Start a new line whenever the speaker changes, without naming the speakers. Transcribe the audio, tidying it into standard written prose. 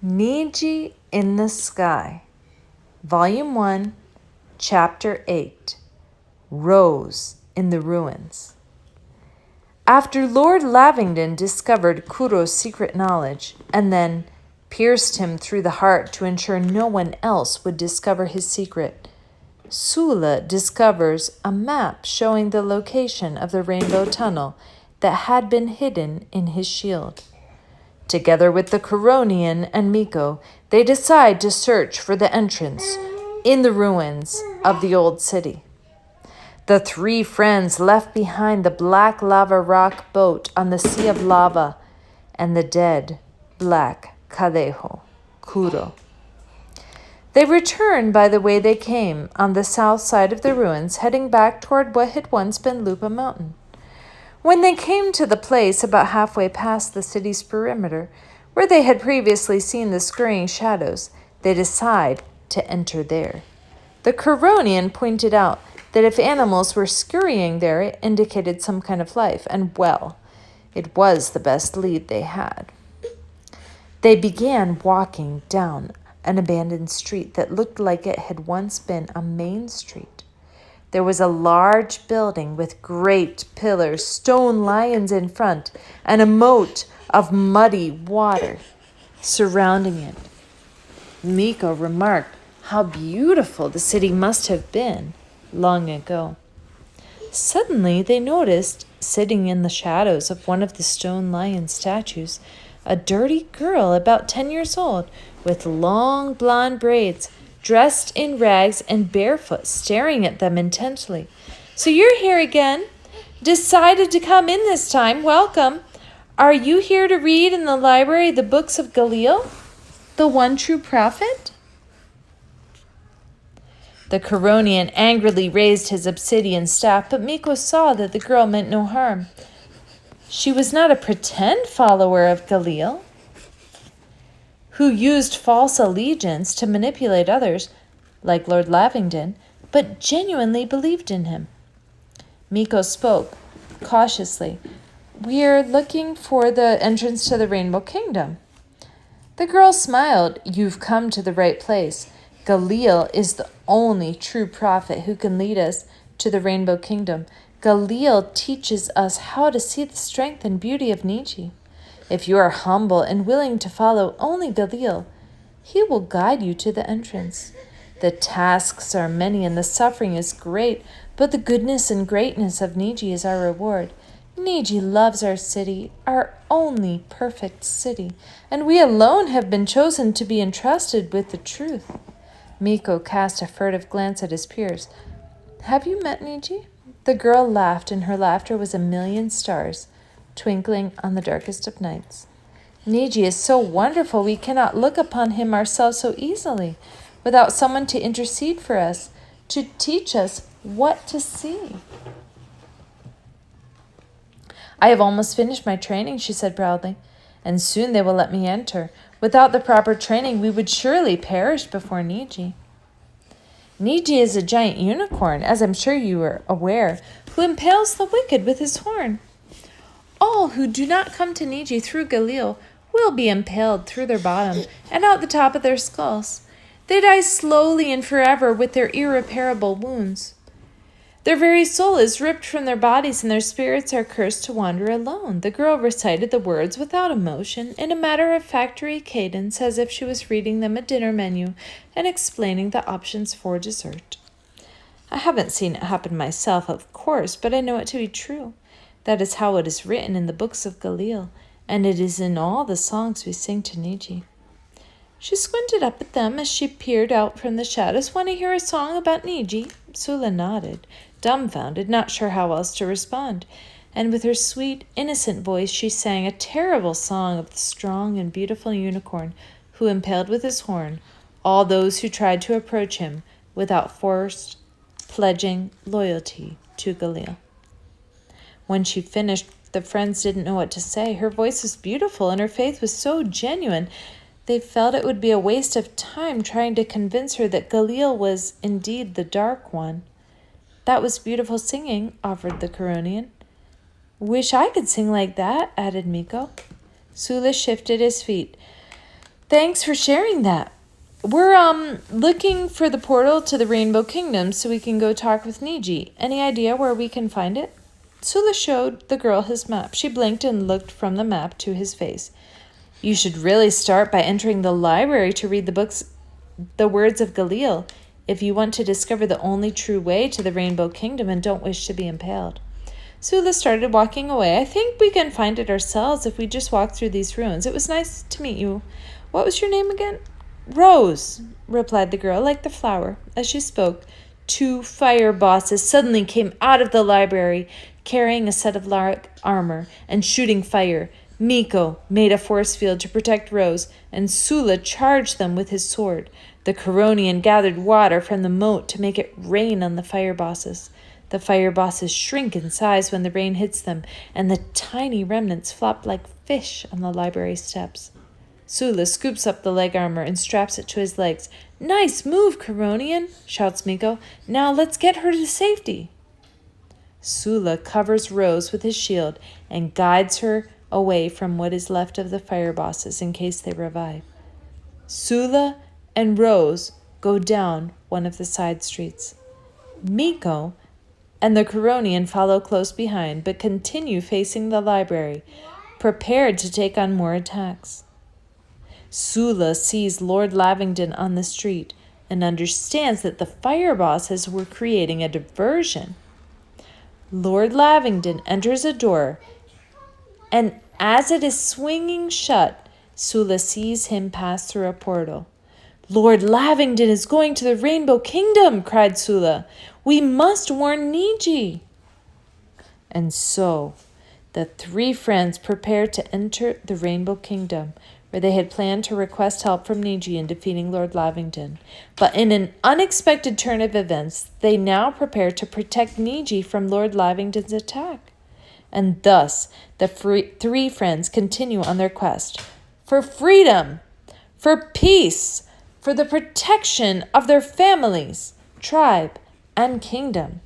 Niji in the Sky, Volume 1, Chapter 8, Rose in the Ruins. After Lord Lavington discovered Kuro's secret knowledge and then pierced him through the heart to ensure no one else would discover his secret, Sula discovers a map showing the location of the Rainbow Tunnel that had been hidden in his shield. Together with the Coronian and Miko, they decide to search for the entrance in the ruins of the old city. The three friends left behind the black lava rock boat on the sea of lava and the dead black Kadeho, Kuro. They return by the way they came on the south side of the ruins, heading back toward what had once been Lupa Mountain. When they came to the place about halfway past the city's perimeter, where they had previously seen the scurrying shadows, they decide to enter there. The Coronian pointed out that if animals were scurrying there, it indicated some kind of life, and well, it was the best lead they had. They began walking down an abandoned street that looked like it had once been a main street. There was a large building with great pillars, stone lions in front, and a moat of muddy water surrounding it. Miko remarked how beautiful the city must have been long ago. Suddenly, they noticed, sitting in the shadows of one of the stone lion statues, a dirty girl about 10 years old with long blonde braids, dressed in rags and barefoot, staring at them intently. "So you're here again? Decided to come in this time. Welcome. Are you here to read in the library the books of Galil, the one true prophet?" The Coronian angrily raised his obsidian staff, but Miko saw that the girl meant no harm. She was not a pretend follower of Galil, who used false allegiance to manipulate others, like Lord Lavington, but genuinely believed in him. Miko spoke cautiously. "We're looking for the entrance to the Rainbow Kingdom." The girl smiled. "You've come to the right place. Galil is the only true prophet who can lead us to the Rainbow Kingdom. Galil teaches us how to see the strength and beauty of Niji. If you are humble and willing to follow only Galil, he will guide you to the entrance. The tasks are many and the suffering is great, but the goodness and greatness of Niji is our reward. Niji loves our city, our only perfect city, and we alone have been chosen to be entrusted with the truth." Miko cast a furtive glance at his peers. "Have you met Niji?" The girl laughed, and her laughter was a million stars, twinkling on the darkest of nights. "Niji is so wonderful we cannot look upon him ourselves so easily, without someone to intercede for us, to teach us what to see." "I have almost finished my training," she said proudly, "and soon they will let me enter. Without the proper training, we would surely perish before Niji." "Niji is a giant unicorn, as I'm sure you are aware, who impales the wicked with his horn. All who do not come to Niji through Galil will be impaled through their bottom and out the top of their skulls. They die slowly and forever with their irreparable wounds. Their very soul is ripped from their bodies and their spirits are cursed to wander alone." The girl recited the words without emotion, in a matter-of-factory cadence, as if she was reading them a dinner menu and explaining the options for dessert. "I haven't seen it happen myself, of course, but I know it to be true. That is how it is written in the books of Galil, and it is in all the songs we sing to Niji." She squinted up at them as she peered out from the shadows. "Want to hear a song about Niji?" Sula nodded, dumbfounded, not sure how else to respond. And with her sweet, innocent voice, she sang a terrible song of the strong and beautiful unicorn who impaled with his horn all those who tried to approach him without force, pledging loyalty to Galil. When she finished, the friends didn't know what to say. Her voice was beautiful, and her faith was so genuine. They felt it would be a waste of time trying to convince her that Galil was indeed the Dark One. "That was beautiful singing," offered the Coronian. "Wish I could sing like that," added Miko. Sula shifted his feet. Thanks for sharing that. We're looking for the portal to the Rainbow Kingdom so we can go talk with Niji. Any idea where we can find it? Sula showed the girl his map. She blinked and looked from the map to his face. You should really start by entering the library to read the words of Galil, if you want to discover the only true way to the Rainbow Kingdom and don't wish to be impaled. Sula started walking away. I think we can find it ourselves if we just walk through these ruins. It was nice to meet you. What was your name again? Rose, replied the girl, like the flower. As she spoke, 2 fire bosses suddenly came out of the library, carrying a set of lark armor and shooting fire. Miko made a force field to protect Rose, and Sula charged them with his sword. The Coronian gathered water from the moat to make it rain on the fire bosses. The fire bosses shrink in size when the rain hits them, and the tiny remnants flop like fish on the library steps. Sula scoops up the leg armor and straps it to his legs. Nice move, Coronian, shouts Miko. Now let's get her to safety. Sula covers Rose with his shield and guides her away from what is left of the fire bosses in case they revive. Sula and Rose go down one of the side streets. Miko and the Coronian follow close behind, but continue facing the library, prepared to take on more attacks. Sula sees Lord Lavington on the street and understands that the fire bosses were creating a diversion. Lord Lavington enters a door, and as it is swinging shut, Sula sees him pass through a portal. Lord Lavington is going to the Rainbow Kingdom, cried Sula. We must warn Niji. And so the 3 friends prepared to enter the Rainbow Kingdom, where they had planned to request help from Niji in defeating Lord Lavington. But in an unexpected turn of events, they now prepare to protect Niji from Lord Lavington's attack. And thus, the 3 friends continue on their quest for freedom, for peace, for the protection of their families, tribe, and kingdom.